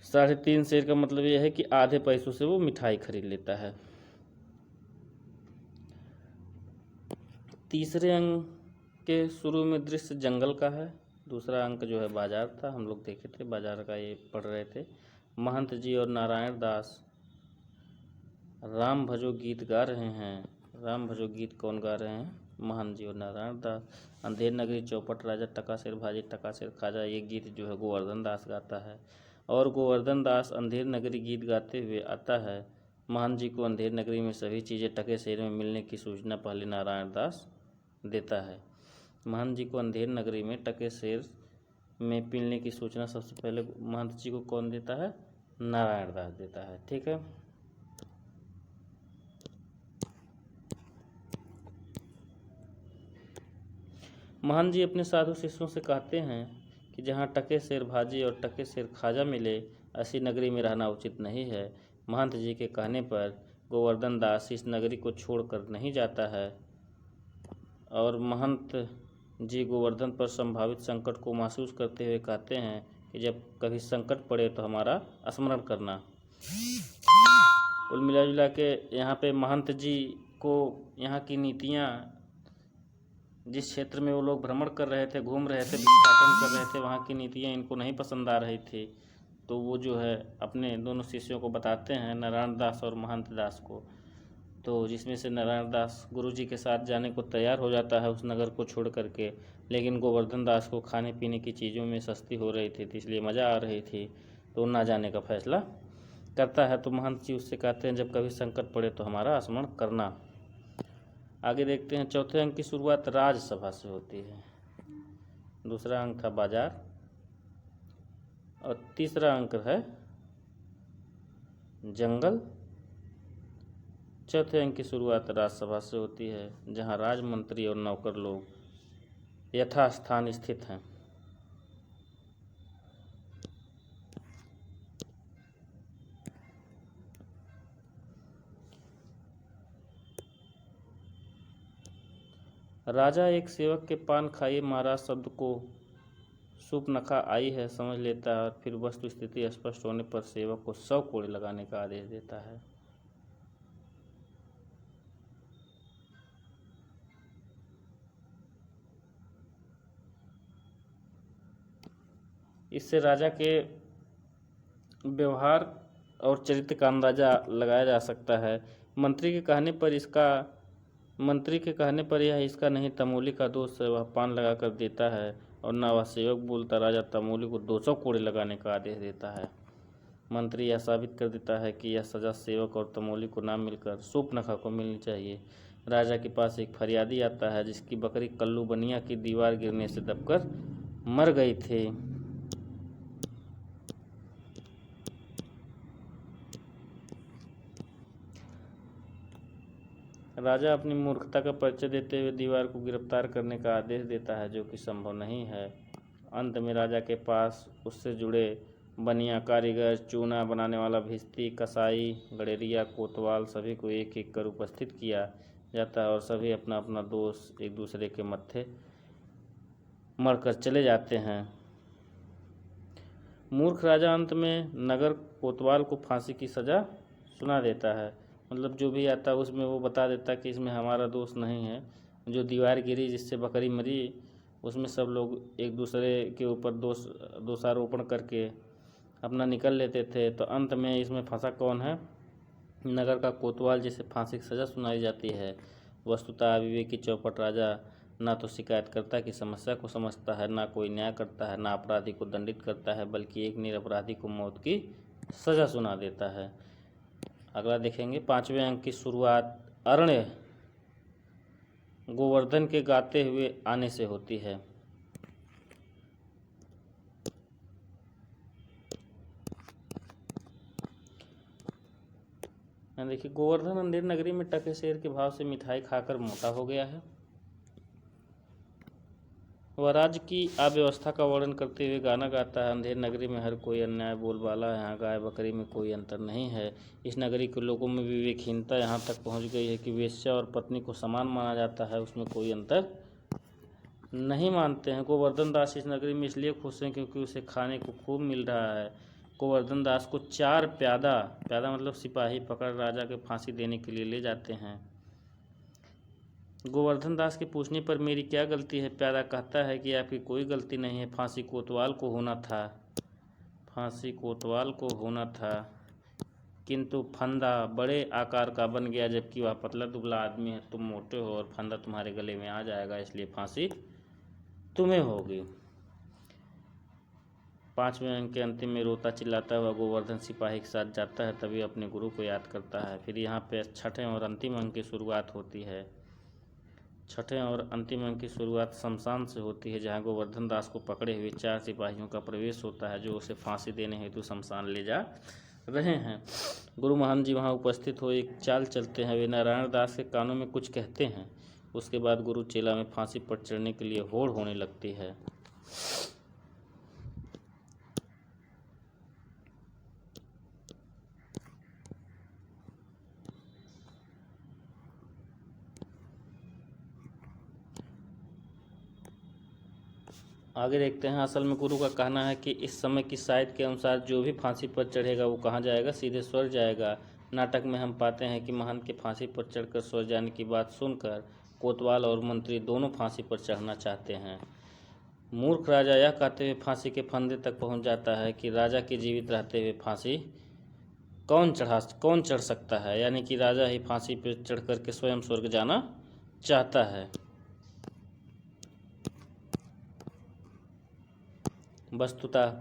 3.5 सेर का मतलब यह है कि आधे पैसों से वो मिठाई खरीद लेता है। तीसरे अंक के शुरू में दृश्य जंगल का है। दूसरा अंक जो है बाजार था, हम लोग देखे थे, बाजार का ये पढ़ रहे थे। महंत जी और नारायण दास राम भजो गीत गा रहे हैं। राम भजो गीत कौन गा रहे हैं? महंत जी और नारायण दास। अंधेर नगरी चौपट राजा, टका सेर भाजी टका सेर खाजा, ये गीत जो है गोवर्धन दास गाता है। और गोवर्धन दास अंधेर नगरी गीत गाते हुए आता है। महंत जी को अंधेर नगरी में सभी चीज़ें टके सेर में मिलने की सूचना पहले नारायण दास देता है। महंत जी को अंधेर नगरी में टके सेर में मिलने की सूचना सबसे पहले महंत जी को कौन देता है? नारायण दास देता है। ठीक है। महंत जी अपने साधु शिष्यों से कहते हैं कि जहाँ टके सेर भाजी और टके सेर खाजा मिले, ऐसी नगरी में रहना उचित नहीं है। महंत जी के कहने पर गोवर्धन दास इस नगरी को छोड़कर नहीं जाता है और महंत जी गोवर्धन पर संभावित संकट को महसूस करते हुए कहते हैं कि जब कभी संकट पड़े तो हमारा स्मरण करना। कुल मिला जुला के यहाँ पे महंत जी को यहाँ की नीतियाँ, जिस क्षेत्र में वो लोग भ्रमण कर रहे थे, घूम रहे थे, भिक्षाटन कर रहे थे, वहाँ की नीतियाँ इनको नहीं पसंद आ रही थी। तो वो जो है अपने दोनों शिष्यों को बताते हैं, नारायण दास और महंत दास को। तो जिसमें से नारायण दास गुरुजी के साथ जाने को तैयार हो जाता है उस नगर को छोड़ करके, लेकिन गोवर्धन दास को खाने पीने की चीज़ों में सस्ती हो रही थी, इसलिए मज़ा आ रही थी, तो ना जाने का फैसला करता है। तो महंत जी उससे कहते हैं जब कभी संकट पड़े तो हमारा स्मरण करना। आगे देखते हैं। चौथे अंक की शुरुआत राजसभा से होती है। दूसरा अंक था बाजार और तीसरा अंक है जंगल। चौथे अंक की शुरुआत राजसभा से होती है, जहां राजमंत्री और नौकर लोग यथास्थान स्थित हैं। राजा एक सेवक के पान खाइए महाराज शब्द को सूपनखा आई है समझ लेता है और फिर वस्तु स्थिति स्पष्ट होने पर सेवक को 100 कोड़े लगाने का आदेश देता है। इससे राजा के व्यवहार और चरित्र का अंदाजा लगाया जा सकता है। मंत्री के कहने पर यह इसका नहीं तमोली का दोष है, वह पान लगा कर देता है और ना वह सेवक बोलता। राजा तमोली को 200 कोड़े लगाने का आदेश देता है। मंत्री यह साबित कर देता है कि यह सजा सेवक और तमोली को ना मिलकर सूपनखा को मिलनी चाहिए। राजा के पास एक फरियादी आता है जिसकी बकरी कल्लू बनिया की दीवार गिरने से दबकर मर गई थी। राजा अपनी मूर्खता का परिचय देते हुए दीवार को गिरफ्तार करने का आदेश देता है, जो कि संभव नहीं है। अंत में राजा के पास उससे जुड़े बनिया, कारीगर, चूना बनाने वाला, भिस्ती, कसाई, गडेरिया, कोतवाल सभी को एक एक कर उपस्थित किया जाता है और सभी अपना अपना दोष एक दूसरे के मत्थे मरकर चले जाते हैं। मूर्ख राजा अंत में नगर कोतवाल को फांसी की सज़ा सुना देता है। मतलब जो भी आता है उसमें वो बता देता कि इसमें हमारा दोष नहीं है, जो दीवार गिरी जिससे बकरी मरी उसमें सब लोग एक दूसरे के ऊपर दोषारोपण करके अपना निकल लेते थे। तो अंत में इसमें फंसा कौन है? नगर का कोतवाल, जिसे फांसी की सज़ा सुनाई जाती है। वस्तुतः विवेकी चौपट राजा ना तो शिकायतकर्ता की समस्या को समझता है, ना कोई न्याय करता है, ना अपराधी को दंडित करता है, बल्कि एक निरपराधी को मौत की सज़ा सुना देता है। अगला देखेंगे। 5वें अंक की शुरुआत अरण्य गोवर्धन के गाते हुए आने से होती है। देखिए, गोवर्धन अंधेर नगरी में टके शेर के भाव से मिठाई खाकर मोटा हो गया है। वह राज्य की अव्यवस्था का वर्णन करते हुए गाना गाता है। अंधेर नगरी में हर कोई अन्याय बोलबाला है, यहाँ गाय बकरी में कोई अंतर नहीं है। इस नगरी के लोगों में विवेकहीनता यहाँ तक पहुँच गई है कि वेश्या और पत्नी को समान माना जाता है, उसमें कोई अंतर नहीं मानते हैं। गोवर्धन दास इस नगरी में इसलिए खुश हैं क्योंकि उसे खाने को खूब मिल रहा है। गोवर्धन दास को 4 प्यादा मतलब सिपाही पकड़ राजा के फांसी देने के लिए ले जाते हैं। गोवर्धन दास के पूछने पर मेरी क्या गलती है? प्यादा कहता है कि आपकी कोई गलती नहीं है, फांसी कोतवाल को होना था, किंतु फंदा बड़े आकार का बन गया, जबकि वह पतला दुबला आदमी है। तुम मोटे हो और फंदा तुम्हारे गले में आ जाएगा, इसलिए फांसी तुम्हें होगी। 5वें अंक के अंतिम में रोता चिल्लाता हुआ गोवर्धन सिपाही के साथ जाता है, तभी अपने गुरु को याद करता है। फिर यहाँ पे 6ठे और अंतिम अंक की शुरुआत होती है। 6ठे और अंतिम अंक की शुरुआत शमशान से होती है, जहाँ गोवर्धन दास को पकड़े हुए 4 सिपाहियों का प्रवेश होता है, जो उसे फांसी देने हेतु शमशान ले जा रहे हैं। गुरु महान जी वहाँ उपस्थित हो एक चाल चलते हैं। वे नारायण दास के कानों में कुछ कहते हैं। उसके बाद गुरु चेला में फांसी पर चढ़ने के लिए होड़ होने लगती है। आगे देखते हैं। असल में गुरु का कहना है कि इस समय की साहित्य के अनुसार जो भी फांसी पर चढ़ेगा वो कहाँ जाएगा, सीधे स्वर्ग जाएगा। नाटक में हम पाते हैं कि महंत के फांसी पर चढ़कर स्वर्ग जाने की बात सुनकर कोतवाल और मंत्री दोनों फांसी पर चढ़ना चाहते हैं। मूर्ख राजा यह कहते हुए फांसी के फंदे तक पहुंच जाता है कि राजा के जीवित रहते हुए फांसी कौन चढ़ सकता है, यानी कि राजा ही फांसी पर चढ़ कर के स्वयं स्वर्ग जाना चाहता है। वस्तुतः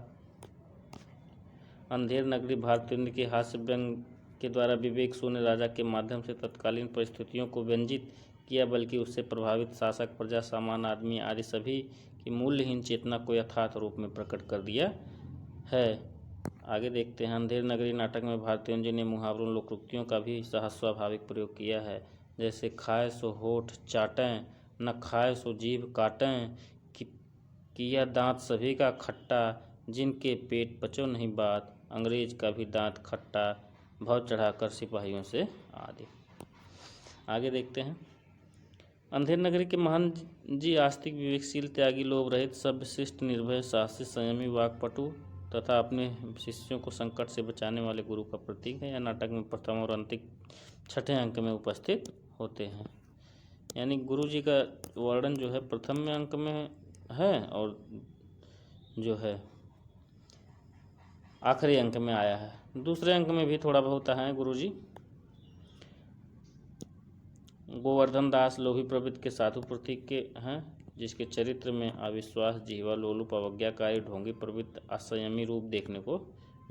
अंधेर नगरी भारतेंद्र के हास्य व्यंग के द्वारा विवेक शून्य राजा के माध्यम से तत्कालीन परिस्थितियों को व्यंजित किया, बल्कि उससे प्रभावित शासक, प्रजा, सामान्य आदमी आदि सभी की मूल्यहीन चेतना को यथार्थ रूप में प्रकट कर दिया है। आगे देखते हैं। अंधेर नगरी नाटक में भारतेंद्र जी ने मुहावरों, लोकोक्तियों का भी सहज स्वाभाविक प्रयोग किया है, जैसे खाए सो होठ चाटें, न खाए सो जीभ काटें, किया दांत सभी का खट्टा, जिनके पेट पचो नहीं बात, अंग्रेज का भी दांत खट्टा, भव चढ़ाकर सिपाहियों से आदि। आगे देखते हैं। अंधेर नगरी के महान जी आस्तिक, विवेकशील, त्यागी, लोभ रहित, सभ्य, शिष्ट, निर्भय, साहसी, संयमी, वाक्पटु तथा अपने शिष्यों को संकट से बचाने वाले गुरु का प्रतीक है। यह नाटक में प्रथम और अंतिम छठे अंक में उपस्थित होते हैं। यानी गुरु जी का वर्णन जो है प्रथम में अंक में है और जो है आखिरी अंक में आया है। दूसरे अंक में भी थोड़ा बहुत है गुरु जी। गोवर्धन दास लोभी प्रवृत्ति के साधु प्रतीक के हैं, जिसके चरित्र में अविश्वास, जीवा, लोलुप, अवज्ञाकारी, ढोंगी प्रवृत्ति, असंयमी रूप देखने को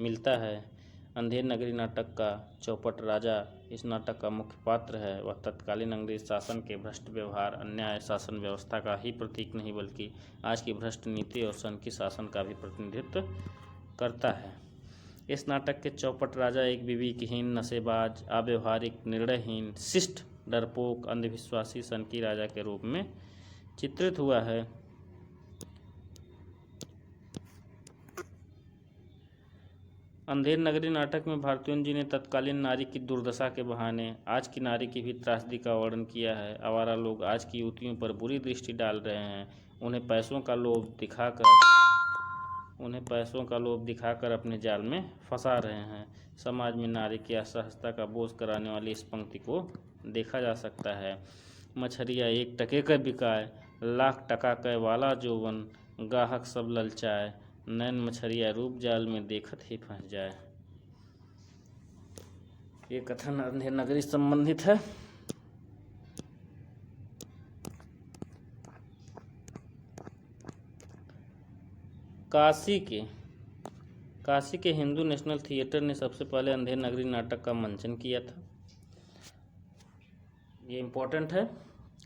मिलता है। अंधेर नगरी नाटक का चौपट राजा इस नाटक का मुख्य पात्र है। वह तत्कालीन अंग्रेज शासन के भ्रष्ट व्यवहार, अन्याय शासन व्यवस्था का ही प्रतीक नहीं, बल्कि आज की भ्रष्ट नीति और सनकी शासन का भी प्रतिनिधित्व करता है। इस नाटक के चौपट राजा एक विवेकहीन, नशेबाज, अव्यवहारिक, निर्णयहीन, शिष्ट, डरपोक, अंधविश्वासी, सनकी राजा के रूप में चित्रित हुआ है। अंधेर नगरी नाटक में भारतेंद्र जी ने तत्कालीन नारी की दुर्दशा के बहाने आज की नारी की भी त्रासदी का वर्णन किया है। आवारा लोग आज की युवतियों पर बुरी दृष्टि डाल रहे हैं, उन्हें पैसों का लोभ दिखाकर अपने जाल में फंसा रहे हैं। समाज में नारी की असहजता का बोझ कराने वाली इस पंक्ति को देखा जा सकता है। मछरिया 1 टके का बिकाए, लाख टका कै वाला जोवन, गाहक सब ललचाए, नैन मछरिया रूप जाल में देखत ही फंस जाए। ये कथन अंधेर नगरी संबंधित है। काशी के हिंदू नेशनल थिएटर ने सबसे पहले अंधेर नगरी नाटक का मंचन किया था। ये इम्पोर्टेंट है,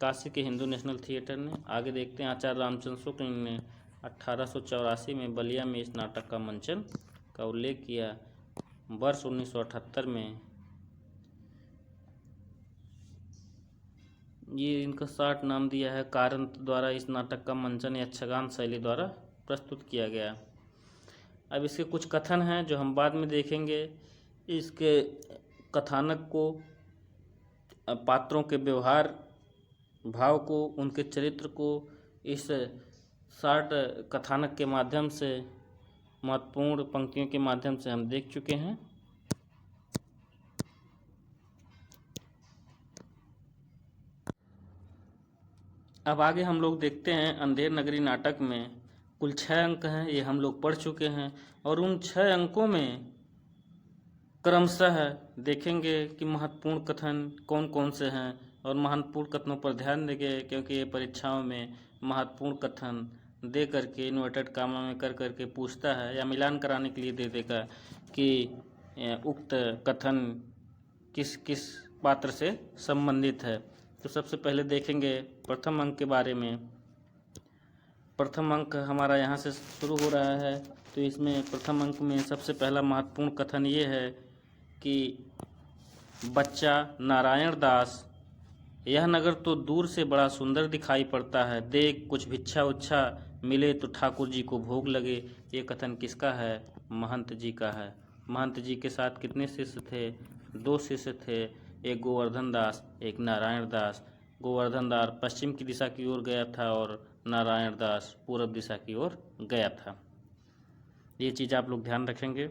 काशी के हिंदू नेशनल थिएटर ने। आगे देखते हैं। आचार्य रामचंद्र शुक्ल ने 1884 में बलिया में इस नाटक का मंचन का उल्लेख किया। वर्ष 1978 में ये इनका शार्ट नाम दिया है। कारंत द्वारा इस नाटक का मंचन यक्षगान शैली द्वारा प्रस्तुत किया गया। अब इसके कुछ कथन हैं जो हम बाद में देखेंगे। इसके कथानक को, पात्रों के व्यवहार भाव को, उनके चरित्र को इस शार्ट कथानक के माध्यम से, महत्वपूर्ण पंक्तियों के माध्यम से हम देख चुके हैं। अब आगे हम लोग देखते हैं। अंधेर नगरी नाटक में कुल 6 अंक हैं, ये हम लोग पढ़ चुके हैं, और उन 6 अंकों में क्रमशः देखेंगे कि महत्वपूर्ण कथन कौन कौन से हैं, और महत्वपूर्ण कथनों पर ध्यान देंगे, क्योंकि ये परीक्षाओं में महत्वपूर्ण कथन दे करके इन्वर्टेड कामा में कर करके पूछता है, या मिलान कराने के लिए दे देगा कि उक्त कथन किस किस पात्र से संबंधित है। तो सबसे पहले देखेंगे प्रथम अंक के बारे में। प्रथम अंक हमारा यहाँ से शुरू हो रहा है, तो इसमें प्रथम अंक में सबसे पहला महत्वपूर्ण कथन ये है कि बच्चा नारायण दास, यह नगर तो दूर से बड़ा सुंदर दिखाई पड़ता है, देख कुछ भिक्षा उच्छा मिले तो ठाकुर जी को भोग लगे। ये कथन किसका है? महंत जी का है। महंत जी के साथ कितने शिष्य थे? 2 शिष्य थे, एक गोवर्धन दास, एक नारायण दास। गोवर्धन दास पश्चिम की दिशा की ओर गया था और नारायण दास पूरब दिशा की ओर गया था। ये चीज़ आप लोग ध्यान रखेंगे।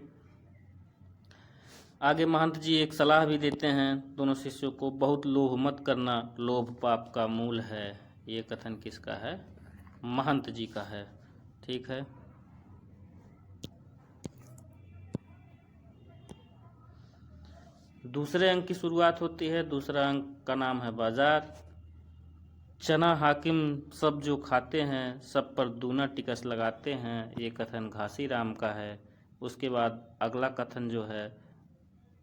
आगे महंत जी एक सलाह भी देते हैं दोनों शिष्यों को, बहुत लोभ मत करना, लोभ पाप का मूल है। ये कथन किसका है? महंत जी का है। ठीक है। दूसरे अंक की शुरुआत होती है। दूसरा अंक का नाम है बाजार। चना हाकिम सब जो खाते हैं, सब पर दूना टिकस लगाते हैं। ये कथन घासी राम का है। उसके बाद अगला कथन जो है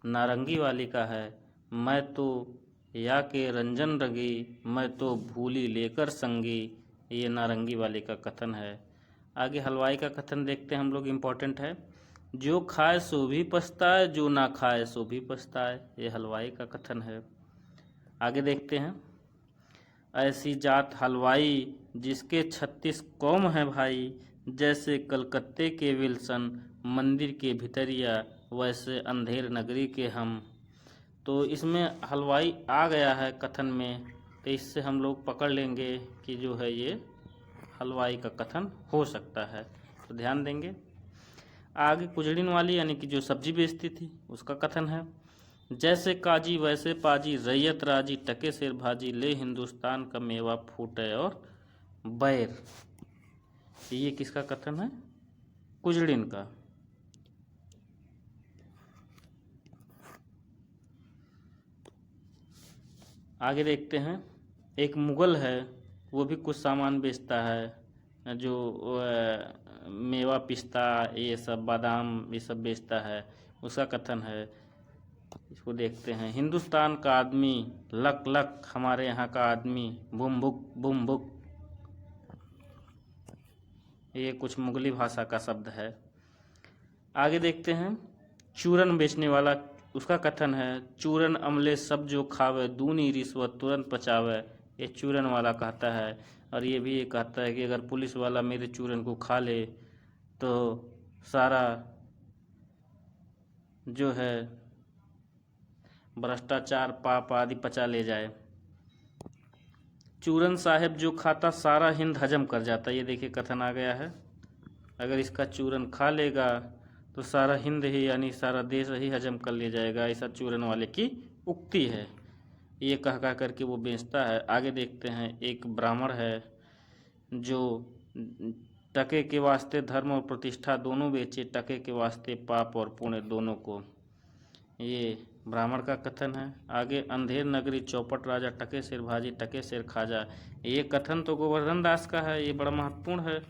नारंगी वाली का है। मैं तो या के रंजन रंगी, मैं तो भूली लेकर संगी। ये नारंगी वाले का कथन है। आगे हलवाई का कथन देखते हैं हम लोग, इम्पोर्टेंट है। जो खाए सो भी पछताए, जो ना खाए सो भी पछताए। ये हलवाई का कथन है। आगे देखते हैं। ऐसी जात हलवाई जिसके 36 कौम है भाई, जैसे कलकत्ते के विल्सन मंदिर के भितरिया, वैसे अंधेर नगरी के हम। तो इसमें हलवाई आ गया है कथन में, तो इससे हम लोग पकड़ लेंगे कि जो है ये हलवाई का कथन हो सकता है, तो ध्यान देंगे। आगे कुजड़ीन वाली यानी कि जो सब्जी बेचती थी उसका कथन है। जैसे काजी वैसे पाजी, रैयत राजी, टके शेर भाजी, ले हिंदुस्तान का मेवा फूटे और बैर। ये किसका कथन है? कुजड़ीन का। आगे देखते हैं। एक मुगल है, वो भी कुछ सामान बेचता है, जो मेवा पिस्ता ये सब बादाम ये सब बेचता है, उसका कथन है। इसको देखते हैं। हिंदुस्तान का आदमी लक लक, हमारे यहाँ का आदमी बुम बुक बुम बुक। ये कुछ मुगली भाषा का शब्द है। आगे देखते हैं। चूरन बेचने वाला, उसका कथन है। चूरन अमले सब जो खावे, दूनी रिश्वत तुरंत पचावे। ये चूरन वाला कहता है। और ये भी ये कहता है कि अगर पुलिस वाला मेरे चूरन को खा ले तो सारा जो है भ्रष्टाचार पाप आदि पचा ले जाए। चूरन साहेब जो खाता, सारा हिंद हजम कर जाता। ये देखिए कथन आ गया है। अगर इसका चूरन खा लेगा तो सारा हिंद ही यानी सारा देश ही हजम कर ले जाएगा, ऐसा चूरन वाले की उक्ति है। ये कह करके वो बेचता है। आगे देखते हैं। एक ब्राह्मण है जो टके के वास्ते धर्म और प्रतिष्ठा दोनों बेचे, टके के वास्ते पाप और पुण्य दोनों को। ये ब्राह्मण का कथन है। आगे अंधेर नगरी चौपट राजा, टके शेर भाजी, टके शेर खाजा। ये कथन तो गोवर्धन दास का है, ये बड़ा महत्वपूर्ण है।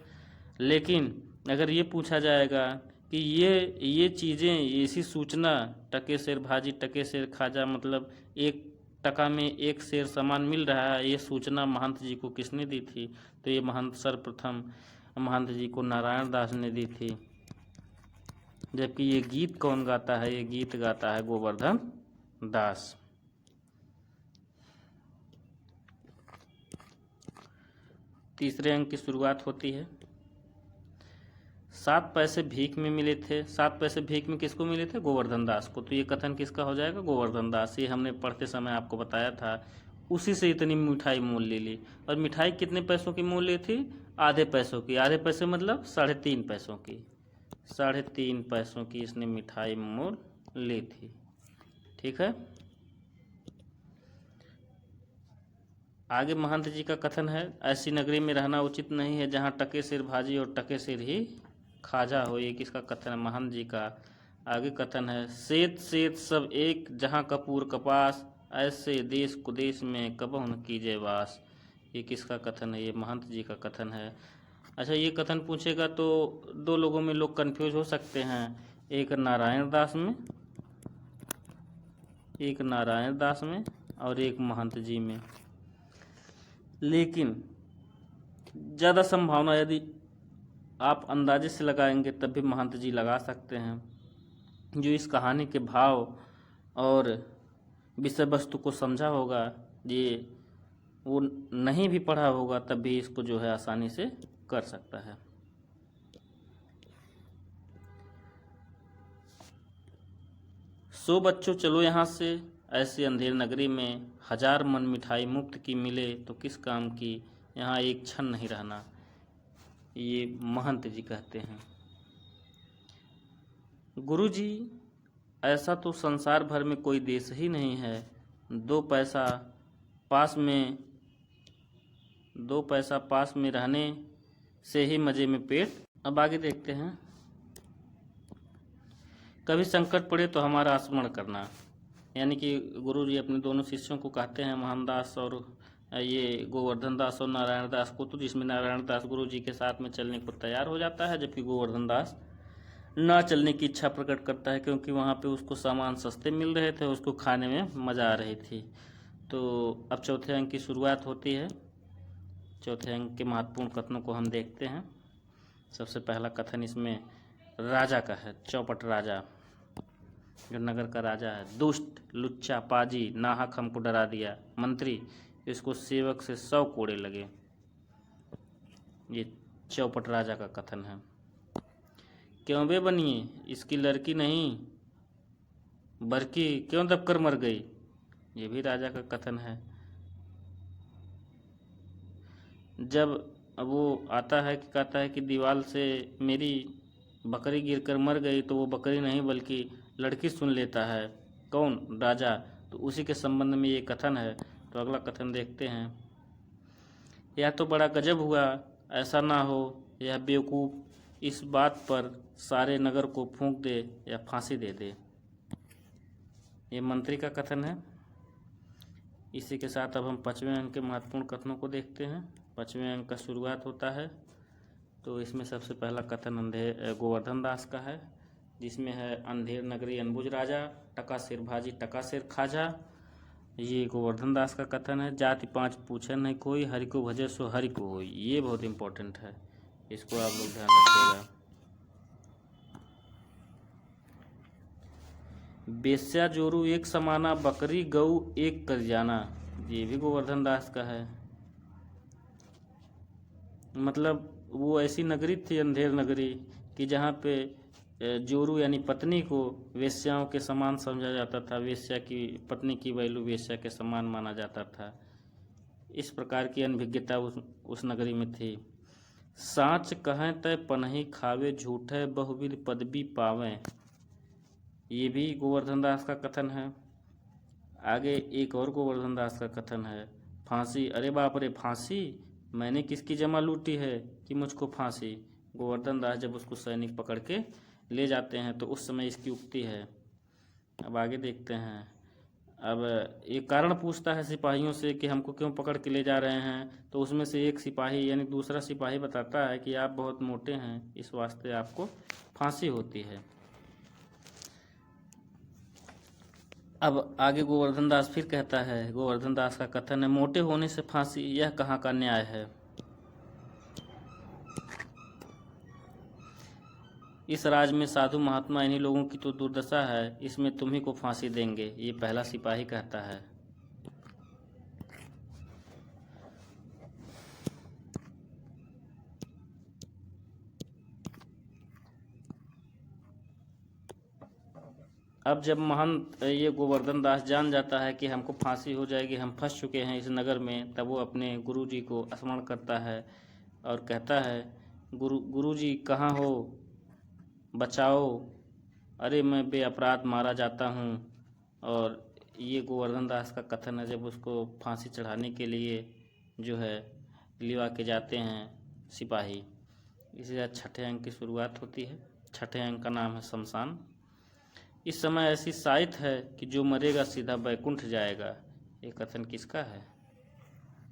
लेकिन अगर ये पूछा जाएगा कि ये चीज़ें, ऐसी सूचना टके शेर भाजी टके शेर खाजा मतलब 1 टका में 1 शेर सामान मिल रहा है, ये सूचना महंत जी को किसने दी थी? तो ये महंत सर्वप्रथम महंत जी को नारायण दास ने दी थी। जबकि ये गीत कौन गाता है? ये गीत गाता है गोवर्धन दास। तीसरे अंक की शुरुआत होती है। 7 पैसे भीख में मिले थे। 7 पैसे भीख में किसको मिले थे? गोवर्धन दास को। तो ये कथन किसका हो जाएगा? गोवर्धन दास। ये हमने पढ़ते समय आपको बताया था। उसी से इतनी मिठाई मोल ले ली। और मिठाई कितने पैसों की मोल ली थी? आधे पैसों की। आधे पैसे मतलब 3.5 पैसों की। 3.5 पैसों की इसने मिठाई मोल ली थी। ठीक है। आगे महंत जी का कथन है। ऐसी नगरी में रहना उचित नहीं है जहाँ टके सिर भाजी और टके सिर ही खाजा हो। ये किसका कथन है? महंत जी का। आगे कथन है। सेत सेत सब एक, जहाँ कपूर कपास, ऐसे देश कुदेश में कबहु न कीजे वास। ये किसका कथन है? ये महंत जी का कथन है। अच्छा, ये कथन पूछेगा तो 2 लोगों में लोग कंफ्यूज हो सकते हैं। एक नारायण दास में, एक नारायण दास में और एक महंत जी में। लेकिन ज़्यादा संभावना यदि आप अंदाजे से लगाएंगे तब भी महंत जी लगा सकते हैं। जो इस कहानी के भाव और विषय वस्तु को समझा होगा, ये वो नहीं भी पढ़ा होगा तब भी इसको जो है आसानी से कर सकता है। सो बच्चों चलो यहाँ से, ऐसी अंधेर नगरी में 1000 मन मिठाई मुफ्त की मिले तो किस काम की, यहाँ एक क्षण नहीं रहना। ये महंत जी कहते हैं। गुरु जी, ऐसा तो संसार भर में कोई देश ही नहीं है, दो पैसा पास में रहने से ही मजे में पेट। अब आगे देखते हैं। कभी संकट पड़े तो हमारा स्मरण करना, यानी कि गुरु जी अपने दोनों शिष्यों को कहते हैं, मोहनदास और ये गोवर्धन दास और नारायण दास को, तो जिसमें नारायण दास गुरु जी के साथ में चलने को तैयार हो जाता है, जबकि गोवर्धन दास ना चलने की इच्छा प्रकट करता है, क्योंकि वहाँ पे उसको सामान सस्ते मिल रहे थे, उसको खाने में मज़ा आ रही थी। तो अब चौथे अंक की शुरुआत होती है। चौथे अंक के महत्वपूर्ण कथनों को हम देखते हैं। सबसे पहला कथन इसमें राजा का है, चौपट राजा जो नगर का राजा है। दुष्ट, लुच्चा, पाजी, नाहक हमको डरा दिया। मंत्री, इसको सेवक से 100 कोड़े लगे। ये चौपट राजा का कथन है। क्यों बे बनिए, इसकी लड़की नहीं बरकी क्यों दबकर मर गई, ये भी राजा का कथन है। जब वो आता है कि कहता है कि दीवार से मेरी बकरी गिरकर मर गई, तो वो बकरी नहीं बल्कि लड़की सुन लेता है। कौन? राजा। तो उसी के संबंध में ये कथन है। तो अगला कथन देखते हैं। यह तो बड़ा गजब हुआ, ऐसा ना हो यह बेवकूफ़ इस बात पर सारे नगर को फूंक दे या फांसी दे दे। ये मंत्री का कथन है। इसी के साथ अब हम 5वें अंक के महत्वपूर्ण कथनों को देखते हैं। 5वें अंक का शुरुआत होता है। तो इसमें सबसे पहला कथन गोवर्धन दास का है, जिसमें है अंधेर नगरी अनबुझ राजा, टका सिर भाजी टका सिर खाजा। ये गोवर्धन दास का कथन है। जाति 5 पूछे नहीं कोई, हरि को भजे सो हरि को होई। ये बहुत इंपॉर्टेंट है, इसको आप लोग ध्यान रखिएगा। बेस्या जोरू एक समाना, बकरी गऊ एक कर जाना। ये भी गोवर्धन दास का है। मतलब वो ऐसी नगरी थी, अंधेर नगरी, कि जहाँ पे जोरू यानी पत्नी को वेश्याओं के समान समझा जाता था। वेश्या की पत्नी की वैल्यू वेश्या के समान माना जाता था। इस प्रकार की अनभिज्ञता उस नगरी में थी। साँच कहें तय पनही खावे, झूठे बहुविध पदवी पावें। ये भी गोवर्धन दास का कथन है। आगे एक और गोवर्धन दास का कथन है। फांसी, अरे बाप रे फांसी, मैंने किसकी जमा लूटी है कि मुझको फांसी। गोवर्धन दास जब उसको सैनिक पकड़ के ले जाते हैं तो उस समय इसकी उक्ति है। अब आगे देखते हैं। अब एक कारण पूछता है सिपाहियों से कि हमको क्यों पकड़ के ले जा रहे हैं। तो उसमें से एक सिपाही यानी दूसरा सिपाही बताता है कि आप बहुत मोटे हैं, इस वास्ते आपको फांसी होती है। अब आगे गोवर्धन दास फिर कहता है, गोवर्धन दास का कथन है, मोटे होने से फांसी, यह कहाँ का न्याय है। इस राज में साधु महात्मा इन्हीं लोगों की तो दुर्दशा है, इसमें तुम्ही को फांसी देंगे। ये पहला सिपाही कहता है। अब जब महंत ये गोवर्धन दास जान जाता है कि हमको फांसी हो जाएगी, हम फंस चुके हैं इस नगर में, तब वो अपने गुरु जी को स्मरण करता है और कहता है, गुरु जी कहाँ हो, बचाओ, अरे मैं बेअपराध मारा जाता हूँ। और ये गोवर्धन दास का कथन है। जब उसको फांसी चढ़ाने के लिए जो है लिवा के जाते हैं सिपाही। इसी तरह 6ठे अंक की शुरुआत होती है। 6ठे अंक का नाम है शमशान। इस समय ऐसी साइत है कि जो मरेगा सीधा बैकुंठ जाएगा। ये कथन किसका है?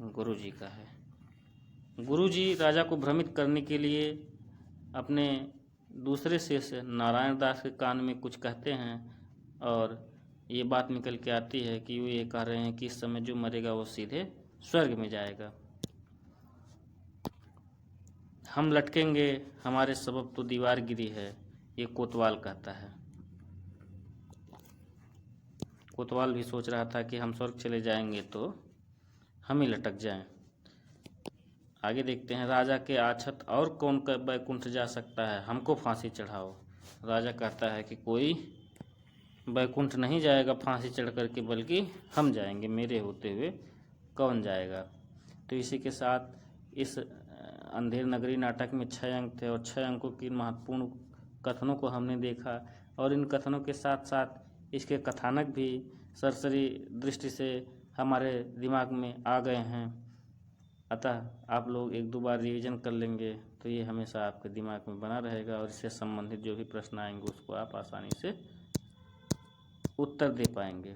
गुरु जी का है। गुरु जी राजा को भ्रमित करने के लिए अपने दूसरे शिष्य नारायण दास के कान में कुछ कहते हैं और ये बात निकल के आती है कि वो ये कह रहे हैं कि इस समय जो मरेगा वो सीधे स्वर्ग में जाएगा। हम लटकेंगे, हमारे सबब तो दीवार गिरी है, ये कोतवाल कहता है। कोतवाल भी सोच रहा था कि हम स्वर्ग चले जाएंगे तो हम ही लटक जाएं। आगे देखते हैं। राजा के आछत और कौन बैकुंठ जा सकता है, हमको फांसी चढ़ाओ। राजा कहता है कि कोई बैकुंठ नहीं जाएगा फांसी चढ़ करके, बल्कि हम जाएंगे, मेरे होते हुए कौन जाएगा। तो इसी के साथ इस अंधेर नगरी नाटक में 6 अंक थे और 6 अंकों की महत्वपूर्ण कथनों को हमने देखा और इन कथनों के साथ साथ इसके कथानक भी सरसरी दृष्टि से हमारे दिमाग में आ गए हैं। अतः आप लोग 1-2 बार रिवीजन कर लेंगे तो ये हमेशा आपके दिमाग में बना रहेगा और इससे संबंधित जो भी प्रश्न आएंगे उसको आप आसानी से उत्तर दे पाएंगे।